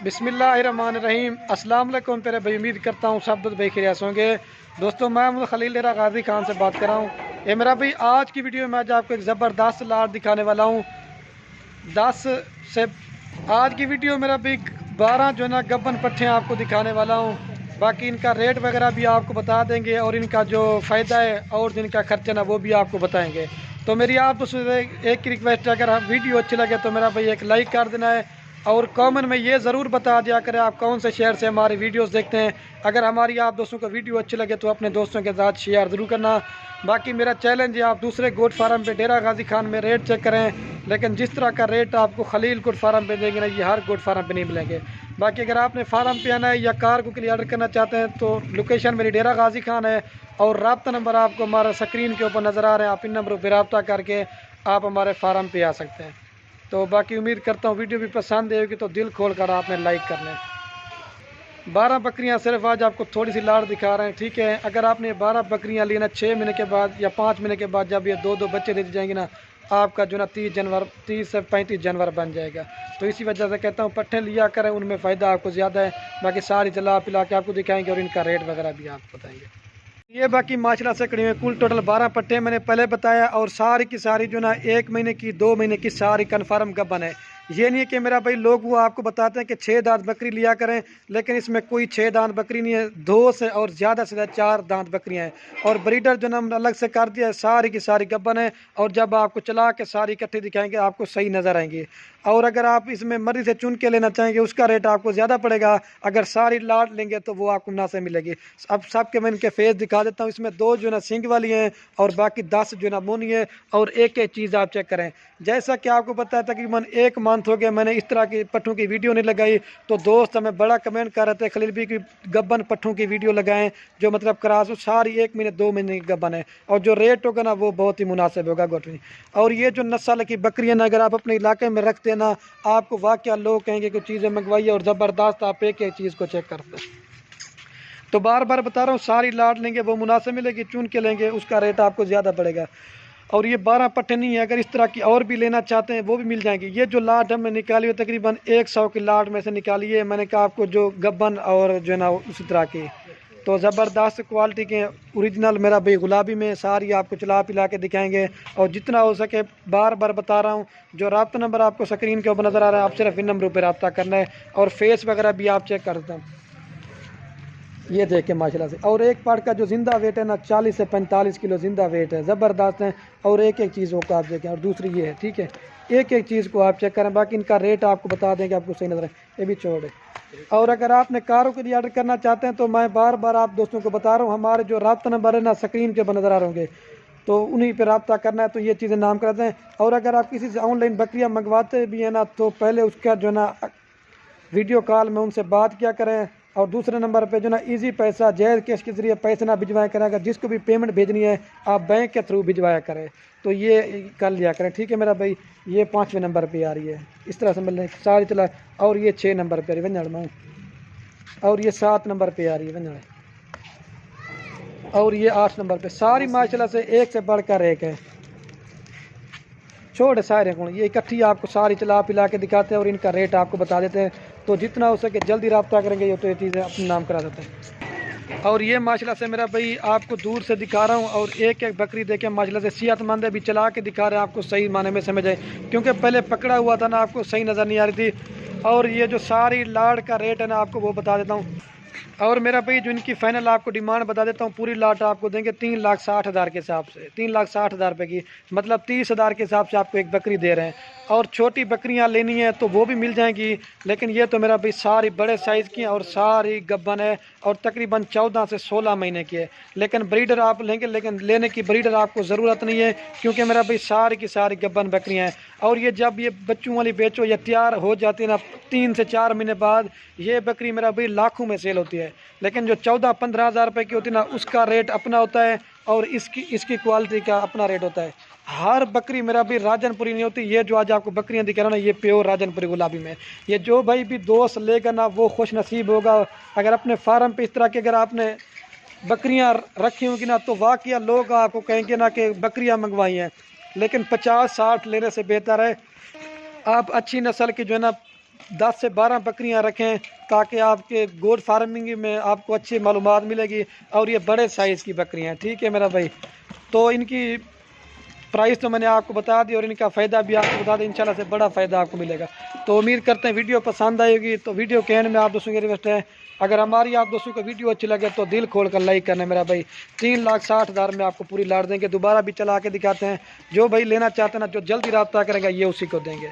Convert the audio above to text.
بسم اللہ الرحمن الرحیم۔ السلام علیکم پیارے بھائی، امید کرتا ہوں سب بھائی خیریت ہوں گے۔ دوستوں میں محمد خلیل ڈیرہ غازی خان سے بات کر رہا ہوں۔ یہ میرا بھائی آج کی ویڈیو میں آج آپ کو ایک زبردست لاٹ دکھانے والا ہوں۔ آج کی ویڈیو میرا بھائی 12 جو ہے نا گبن پٹھے آپ کو دکھانے والا ہوں۔ باقی ان کا ریٹ وغیرہ بھی آپ کو بتا دیں گے اور ان کا جو فائدہ ہے اور جن کا خرچہ نا وہ بھی آپ کو بتائیں گے۔ تو میری آپ تو ایک ریکویسٹ ہے، اگر ویڈیو اچھی لگے تو میرا بھائی ایک لائک کر دینا ہے، اور کامنٹ میں یہ ضرور بتا دیا کریں آپ کون سے شہر سے ہماری ویڈیوز دیکھتے ہیں۔ اگر ہماری آپ دوستوں کو ویڈیو اچھی لگے تو اپنے دوستوں کے ساتھ شیئر ضرور کرنا۔ باقی میرا چیلنج ہے، آپ دوسرے گوٹ فارم پہ ڈیرہ غازی خان میں ریٹ چیک کریں، لیکن جس طرح کا ریٹ آپ کو خلیل گوٹ فارم پہ دیں گے نا، یہ ہر گوٹ فارم پہ نہیں ملیں گے۔ باقی اگر آپ نے فارم پہ آنا ہے یا کارگو کے لیے آرڈر کرنا چاہتے ہیں تو لوکیشن میری ڈیرہ غازی خان ہے، اور رابطہ نمبر آپ کو ہمارا اسکرین کے اوپر نظر آ رہے ہیں، آپ ان نمبروں پہ رابطہ کر کے آپ ہمارے فارم پہ آ سکتے ہیں۔ تو باقی امید کرتا ہوں ویڈیو بھی پسند آئے گی تو دل کھول کر آپ نے لائک کر لیں۔ 12 بکریاں صرف آج آپ کو تھوڑی سی لاٹ دکھا رہے ہیں، ٹھیک ہے۔ اگر آپ نے 12 بکریاں لینا 6 مہینے کے بعد یا 5 مہینے کے بعد جب یہ 2 بچے دے دی جائیں گے نا، آپ کا جو نا 30 سے 35 جانور بن جائے گا۔ تو اسی وجہ سے کہتا ہوں پٹھے لیا کریں، ان میں فائدہ آپ کو زیادہ ہے۔ باقی ساری چلا پلا کے آپ کو دکھائیں گے اور ان کا ریٹ وغیرہ بھی آپ کو بتائیں گے۔ یہ باقی ماشاءاللہ سے کڑی ہوئے کل ٹوٹل 12 پٹھے میں نے پہلے بتایا، اور ساری کی ساری جو نا 1 مہینے کی 2 مہینے کی ساری کنفرم گبن ہے۔ یہ نہیں ہے کہ میرا بھائی لوگ وہ آپ کو بتاتے ہیں کہ 6 دانت بکری لیا کریں، لیکن اس میں کوئی 6 دانت بکری نہیں ہے، 2 سے اور زیادہ 4 دانت بکریاں ہیں، اور بریڈر جو نا ہم نے الگ سے کر دیا ہے، ساری کی ساری گبن ہے، اور جب آپ کو چلا کے ساری اکٹھی دکھائیں گے آپ کو صحیح نظر آئیں گے۔ اور اگر آپ اس میں مرضی سے چن کے لینا چاہیں گے اس کا ریٹ آپ کو زیادہ پڑے گا، اگر ساری لاٹ لیں گے تو وہ آپ کو مناسب ملے گی۔ اب سب کے میں ان کے فیس دکھا دیتا ہوں، اس میں 2 جو نا سنگ والی ہیں اور باقی 10 جو نا مونی ہے، اور ایک چیز آپ چیک کریں۔ جیسا کہ آپ کو پتہ ہے تقریباً 1 منتھ ہو گیا میں نے اس طرح کی پٹھوں کی ویڈیو نہیں لگائی، تو دوست ہمیں بڑا کمنٹ کر رہے تھے خلیل بھی کی گبن پٹھوں کی ویڈیو لگائیں جو مطلب کراس ہو، ساری 1 مہینے 2 مہینے کی گبن ہے، اور جو ریٹ ہوگا نا وہ بہت ہی مناسب ہوگا گوٹنی۔ اور یہ جو نسل کی بکریاں نا اگر آپ اپنے علاقے میں رکھتے ہیں نا، آپ کو واقعہ لوگ کہیں گے کہ چیزیں منگوائیے اور زبردست آپ ایک چیز کو چیک کرتے ہیں۔ تو بار بار بتا رہا ہوں، ساری لاٹ لیں گے وہ مناسب ملے گی، چن کے لیں گے اس کا ریٹ آپ کو زیادہ پڑے گا۔ اور یہ 12 پٹھے نہیں ہے، اگر اس طرح کی اور بھی لینا چاہتے ہیں وہ بھی مل جائیں گے۔ یہ جو لاٹ ہم نے نکالی ہے تقریباً 100 کی لاٹ میں سے نکالی ہے، میں نے کہا آپ کو جو گبن اور جو ہے نا اسی طرح کی، تو زبردست کوالٹی کے اوریجنل میرا بھائی گلابی میں ساری آپ کو چلا پلا کے دکھائیں گے، اور جتنا ہو سکے بار بار بتا رہا ہوں، جو رابطہ نمبر آپ کو سکرین کے اوپر نظر آ رہا ہے آپ صرف ان نمبروں پہ رابطہ کرنا ہے، اور فیس وغیرہ بھی آپ چیک کر دیں۔ یہ دیکھیں ماشاءاللہ سے، اور ایک پارٹ کا جو زندہ ویٹ ہے نا 40 سے 45 کلو زندہ ویٹ ہے، زبردست ہے۔ اور ایک چیزوں کو آپ دیکھیں، اور دوسری یہ ہے، ٹھیک ہے، ایک چیز کو آپ چیک کریں، باقی ان کا ریٹ آپ کو بتا دیں کہ آپ کو صحیح نظر ہے۔ یہ بھی چھوڑ ہے۔ اور اگر آپ نے کاروں کے لیے آرڈر کرنا چاہتے ہیں تو میں بار بار آپ دوستوں کو بتا رہا ہوں، ہمارے جو رابطہ نمبر ہے نا سکرین کے اوپر نظر آ رہے ہوں گے، تو انہیں پہ رابطہ کرنا ہے، تو یہ چیزیں نام کر دیں۔ اور اگر آپ کسی سے آن لائن بکریاں منگواتے بھی ہیں نا تو پہلے اس کا جو ہے نا ویڈیو کال میں ان سے بات کیا کریں، اور دوسرے نمبر پہ جو نا ایزی پیسہ جیز کیش کے ذریعے پیسے نہ بھجوایا کریں، اگر جس کو بھی پیمنٹ بھیجنی ہے آپ بینک کے تھرو بھجوایا کریں، تو یہ کر لیا کریں، ٹھیک ہے میرا بھائی۔ یہ 5ویں نمبر پہ آ رہی ہے، اس طرح سے ملنے ساری چلا، اور یہ 6 نمبر پہ آ رہی ہے، اور یہ 7 نمبر پہ آ رہی ہے، اور یہ 8 نمبر پہ، ساری ماشاءاللہ سے ایک سے بڑھ کر ایک ہے۔ چھوڑے سارے کون، یہ اکٹھی آپ کو ساری چلا پلا کے دکھاتے ہیں اور ان کا ریٹ آپ کو بتا دیتے ہیں، تو جتنا ہو سکے جلدی رابطہ کریں گے، یہ تو یہ چیزیں اپنے نام کرا دیتے ہیں۔ اور یہ ماشاءاللہ سے میرا بھائی آپ کو دور سے دکھا رہا ہوں، اور ایک بکری دیکھیں ماشاءاللہ سے صحت مند ہے، بھی چلا کے دکھا رہے ہیں آپ کو صحیح معنی میں سمجھ آئے، کیونکہ پہلے پکڑا ہوا تھا نا آپ کو صحیح نظر نہیں آ رہی تھی۔ اور یہ جو ساری لاٹ کا ریٹ ہے نا آپ کو وہ بتا دیتا ہوں، اور میرا بھائی جو ان کی فائنل آپ کو ڈیمانڈ بتا دیتا ہوں، پوری لاٹ آپ کو دیں گے 3,60,000 کے حساب سے، 3,60,000 روپے کی، مطلب 30,000 کے حساب سے آپ کو ایک بکری دے رہے ہیں۔ اور چھوٹی بکریاں لینی ہیں تو وہ بھی مل جائیں گی، لیکن یہ تو میرا بھائی ساری بڑے سائز کی ہیں اور ساری گبن ہے، اور تقریباً 14 سے 16 مہینے کی ہے، لیکن بریڈر آپ لیں گے، لیکن لینے کی بریڈر آپ کو ضرورت نہیں ہے، کیونکہ میرا بھائی ساری کی ساری گبن بکریاں ہیں۔ اور یہ جب یہ بچوں والی بیچو یا تیار ہو جاتی ہے نا 3 سے 4 مہینے بعد، یہ بکری میرا بھائی لاکھوں میں سیل ہوتی ہے، لیکن جو 14-15 ہزار روپے کی ہوتی ہے نا اس کا ریٹ اپنا ہوتا ہے، اور اس کی کوالٹی کا اپنا ریٹ ہوتا ہے۔ ہر بکری میرا بھی راجن پوری نہیں ہوتی، یہ جو آج آپ کو بکریاں دکھا رہا ہوں نا یہ پیور راجن پوری گلابی میں، یہ جو بھائی بھی دوست لے گا نا وہ خوش نصیب ہوگا۔ اگر اپنے فارم پہ اس طرح کے اگر آپ نے بکریاں رکھی ہوں گی نا تو واقعہ لوگ آپ کو کہیں گے نا کہ بکریاں منگوائی ہیں، لیکن 50-60 لینے سے بہتر ہے آپ اچھی نسل کی جو ہے نا 10 سے 12 بکریاں رکھیں تاکہ آپ کے گوٹ فارمنگ میں آپ کو اچھی معلومات ملے گی، اور یہ بڑے سائز کی بکریاں ہیں، ٹھیک ہے میرا بھائی۔ تو ان کی پرائس تو میں نے آپ کو بتا دی، اور ان کا فائدہ بھی آپ کو بتا دیں، انشاءاللہ سے بڑا فائدہ آپ کو ملے گا۔ تو امید کرتے ہیں ویڈیو پسند آئے گی، تو ویڈیو کے اینڈ میں آپ دوستوں کی ریکویسٹ ہے، اگر ہماری آپ دوستوں کو ویڈیو اچھی لگے تو دل کھول کر لائک کرنا میرا بھائی۔ 3,60,000 میں آپ کو پوری لاٹ دیں گے، دوبارہ بھی چلا کے دکھاتے ہیں، جو بھائی لینا چاہتے ہیں نا، جو جلدی رابطہ کرے گا یہ اسی کو دیں گے۔